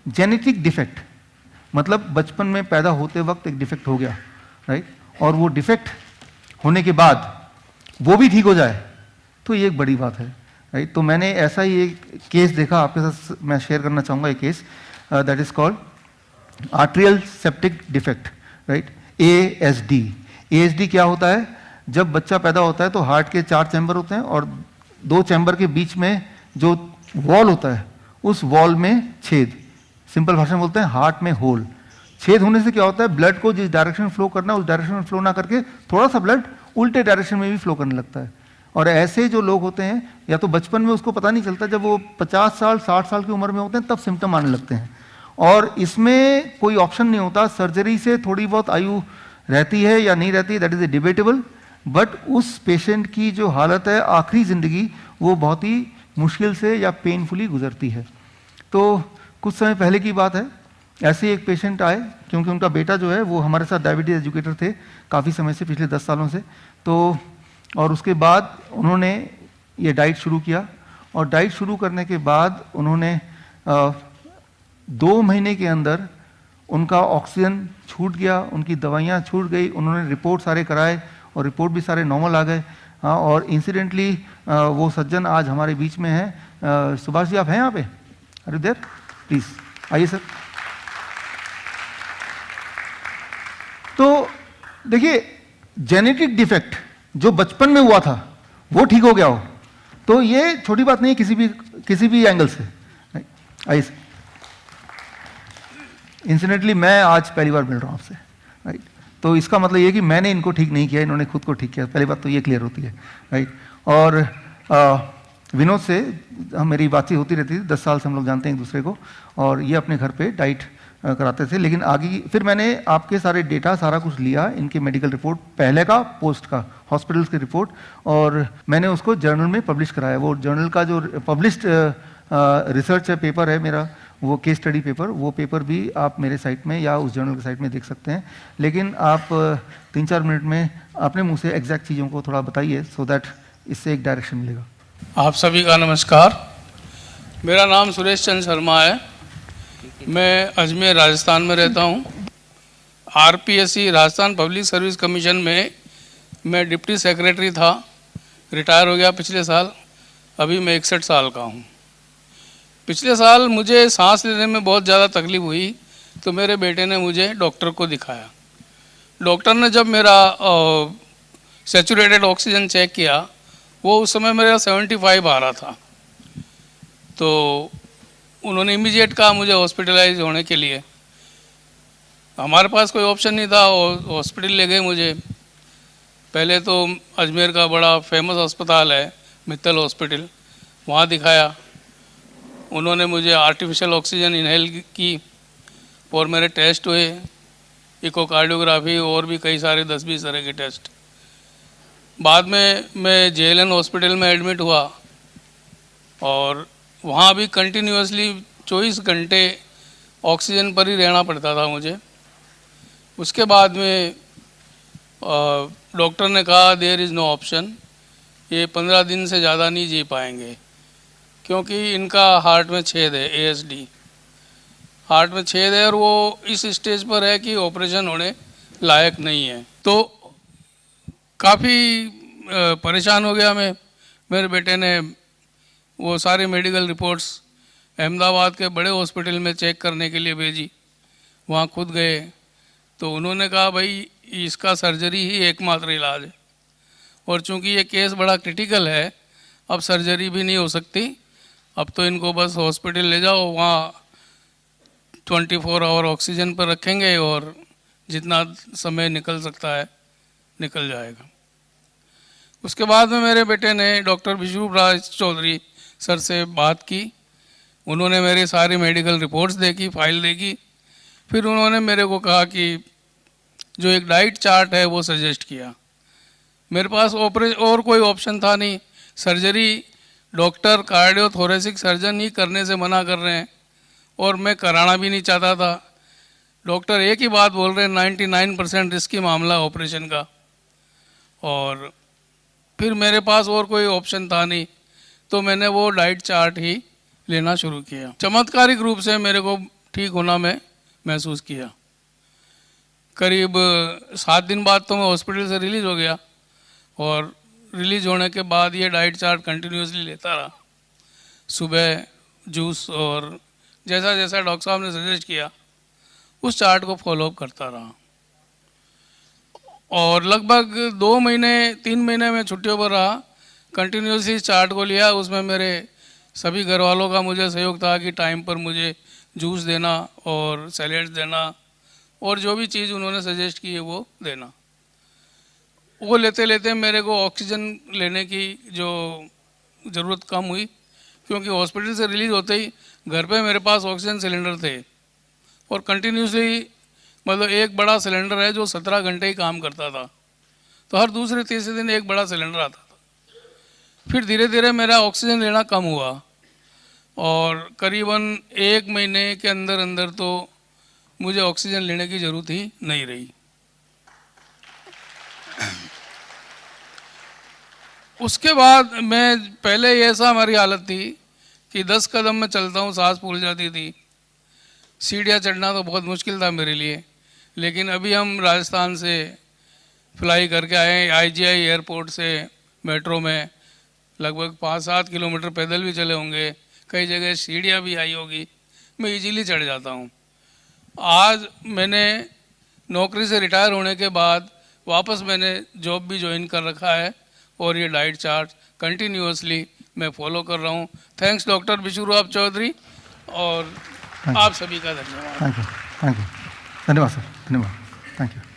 Genetic defect मतलब बचपन में पैदा होते वक्त एक डिफेक्ट हो गया, राइट, और वो डिफेक्ट होने के बाद वो भी ठीक हो जाए, तो ये एक बड़ी बात है, राइट। तो मैंने ऐसा ही एक केस देखा, आपके साथ मैं शेयर करना चाहूँगा एक case, that is called atrial septic defect, right, ASD। ASD क्या होता है? जब बच्चा पैदा होता है तो हार्ट के 4 चैम्बर होते हैं और 2 चैम्बर के बीच में जो वॉल होता है उस वॉल में छेद, सिंपल भाषा में बोलते हैं हार्ट में होल। छेद होने से क्या होता है, ब्लड को जिस डायरेक्शन में फ्लो करना है उस डायरेक्शन में फ्लो ना करके थोड़ा सा ब्लड उल्टे डायरेक्शन में भी फ्लो करने लगता है। और ऐसे जो लोग होते हैं या तो बचपन में उसको पता नहीं चलता, जब वो 50 साल 60 साल की उम्र में होते हैं तब सिम्टम आने लगते हैं। और इसमें कोई ऑप्शन नहीं होता, सर्जरी से थोड़ी बहुत आयु रहती है या नहीं रहती, that is a debatable, but उस पेशेंट की जो हालत है आखिरी जिंदगी वो बहुत ही मुश्किल से या पेनफुली गुजरती है। तो कुछ समय पहले की बात है, ऐसे एक पेशेंट आए, क्योंकि उनका बेटा जो है वो हमारे साथ डायबिटीज एजुकेटर थे काफ़ी समय से, पिछले 10 सालों से। तो और उसके बाद उन्होंने ये डाइट शुरू किया, और डाइट शुरू करने के बाद उन्होंने 2 महीने के अंदर उनका ऑक्सीजन छूट गया, उनकी दवाइयाँ छूट गई, उन्होंने रिपोर्ट सारे कराए और रिपोर्ट भी सारे नॉर्मल आ गए। हाँ, और इंसिडेंटली वो सज्जन आज हमारे बीच में हैं। सुभाष जी, आप हैं यहाँ पे? अरे देर, प्लीज आइए सर। तो देखिए, जेनेटिक डिफेक्ट जो बचपन में हुआ था वो ठीक हो गया हो, तो ये छोटी बात नहीं है किसी भी एंगल से। आइए सर। इंसिडेंटली मैं आज पहली बार मिल रहा हूँ आपसे, राइट। तो इसका मतलब ये कि मैंने इनको ठीक नहीं किया, इन्होंने खुद को ठीक किया, पहली बात तो ये क्लियर होती है, राइट। और विनोद से मेरी बातचीत होती रहती थी, 10 साल से हम लोग जानते हैं एक दूसरे को, और ये अपने घर पे डाइट कराते थे। लेकिन आगे फिर मैंने आपके सारे डेटा सारा कुछ लिया, इनके मेडिकल रिपोर्ट पहले का पोस्ट का, हॉस्पिटल्स की रिपोर्ट, और मैंने उसको जर्नल में पब्लिश कराया। वो जर्नल का जो पब्लिश्ड रिसर्च है, पेपर है मेरा, वो केस स्टडी पेपर, वो पेपर भी आप मेरे साइट में या उस जर्नल के साइट में देख सकते हैं। लेकिन आप 3-4 मिनट में अपने मुंह से एग्जैक्ट चीज़ों को थोड़ा बताइए, सो दैट इससे एक डायरेक्शन मिलेगा। आप सभी का नमस्कार। मेरा नाम सुरेश चंद्र शर्मा है। मैं अजमेर राजस्थान में रहता हूँ। RPSC Rajasthan public service commission में मैं डिप्टी सेक्रेटरी था, रिटायर हो गया पिछले साल। अभी मैं 61 साल का हूँ। पिछले साल मुझे सांस लेने में बहुत ज़्यादा तकलीफ हुई, तो मेरे बेटे ने मुझे डॉक्टर को दिखाया। डॉक्टर ने जब मेरा सैचुरेटेड ऑक्सीजन चेक किया, वो उस समय मेरा 75 आ रहा था। तो उन्होंने इमीडिएट कहा मुझे हॉस्पिटलाइज होने के लिए। हमारे पास कोई ऑप्शन नहीं था, हॉस्पिटल ले गए मुझे। पहले तो अजमेर का बड़ा फेमस अस्पताल है मित्तल हॉस्पिटल, वहाँ दिखाया। उन्होंने मुझे आर्टिफिशियल ऑक्सीजन इनहेल की और मेरे टेस्ट हुए, इकोकार्डियोग्राफी और भी कई सारे 10-20 तरह के टेस्ट। बाद में मैं JLN हॉस्पिटल में एडमिट हुआ और वहाँ भी कंटिन्यूसली 24 घंटे ऑक्सीजन पर ही रहना पड़ता था मुझे। उसके बाद में डॉक्टर ने कहा देयर इज़ नो ऑप्शन, ये 15 दिन से ज़्यादा नहीं जी पाएंगे, क्योंकि इनका हार्ट में छेद है, ASD हार्ट में छेद है और वो इस स्टेज पर है कि ऑपरेशन होने लायक नहीं है। तो काफ़ी परेशान हो गया मैं। मेरे बेटे ने वो सारी मेडिकल रिपोर्ट्स अहमदाबाद के बड़े हॉस्पिटल में चेक करने के लिए भेजी। वहाँ खुद गए तो उन्होंने कहा भाई इसका सर्जरी ही एकमात्र इलाज है, और चूंकि ये केस बड़ा क्रिटिकल है अब सर्जरी भी नहीं हो सकती, अब तो इनको बस हॉस्पिटल ले जाओ, वहाँ 24 आवर ऑक्सीजन पर रखेंगे और जितना समय निकल सकता है निकल जाएगा। उसके बाद में मेरे बेटे ने डॉक्टर विष्णुराज चौधरी सर से बात की। उन्होंने मेरी सारी मेडिकल रिपोर्ट्स देखी, फाइल देखी। फिर उन्होंने मेरे को कहा कि जो एक डाइट चार्ट है वो सजेस्ट किया। मेरे पास और कोई ऑप्शन था नहीं। सर्जरी डॉक्टर कार्डियोथोरेसिक सर्जन ही करने से मना कर रहे हैं और मैं कराना भी नहीं चाहता था। डॉक्टर एक ही बात बोल रहे हैं 99% रिस्की मामला ऑपरेशन का, और फिर मेरे पास और कोई ऑप्शन था नहीं, तो मैंने वो डाइट चार्ट ही लेना शुरू किया। चमत्कारिक रूप से मेरे को ठीक होना मैं महसूस किया। करीब 7 दिन बाद तो मैं हॉस्पिटल से रिलीज़ हो गया, और रिलीज़ होने के बाद ये डाइट चार्ट कंटिन्यूसली लेता रहा। सुबह जूस और जैसा जैसा डॉक्टर साहब ने सजेस्ट किया उस चार्ट को फॉलोअप करता रहा, और लगभग 2 महीने 3 महीने में छुट्टियों पर रहा। कंटिन्यूसली चार्ट को लिया, उसमें मेरे सभी घर वालों का मुझे सहयोग था कि टाइम पर मुझे जूस देना और सैलेड्स देना और जो भी चीज़ उन्होंने सजेस्ट की है वो देना। वो लेते लेते मेरे को ऑक्सीजन लेने की जो ज़रूरत कम हुई, क्योंकि हॉस्पिटल से रिलीज़ होते ही घर पे मेरे पास ऑक्सीजन सिलेंडर थे, और कंटिन्यूसली मतलब एक बड़ा सिलेंडर है जो 17 घंटे ही काम करता था, तो हर दूसरे तीसरे दिन एक बड़ा सिलेंडर आता था। फिर धीरे धीरे मेरा ऑक्सीजन लेना कम हुआ, और करीबन 1 महीने के अंदर अंदर तो मुझे ऑक्सीजन लेने की ज़रूरत ही नहीं रही। उसके बाद मैं पहले ऐसा हमारी हालत थी कि 10 कदम में चलता हूँ सांस फूल जाती थी, सीढ़ियाँ चढ़ना तो बहुत मुश्किल था मेरे लिए। लेकिन अभी हम राजस्थान से फ्लाई करके आए, IGI एयरपोर्ट से मेट्रो में लगभग 5-7 किलोमीटर पैदल भी चले होंगे, कई जगह सीढ़ियाँ भी आई होगी, मैं इजीली चढ़ जाता हूँ। आज मैंने नौकरी से रिटायर होने के बाद वापस मैंने जॉब भी ज्वाइन कर रखा है, और ये डाइट चार्ट कंटिन्यूअसली मैं फॉलो कर रहा हूँ। थैंक्स डॉक्टर बिशुराव चौधरी, और आप सभी का धन्यवाद। थैंक यू, धन्यवाद सर, धन्यवाद, थैंक यू।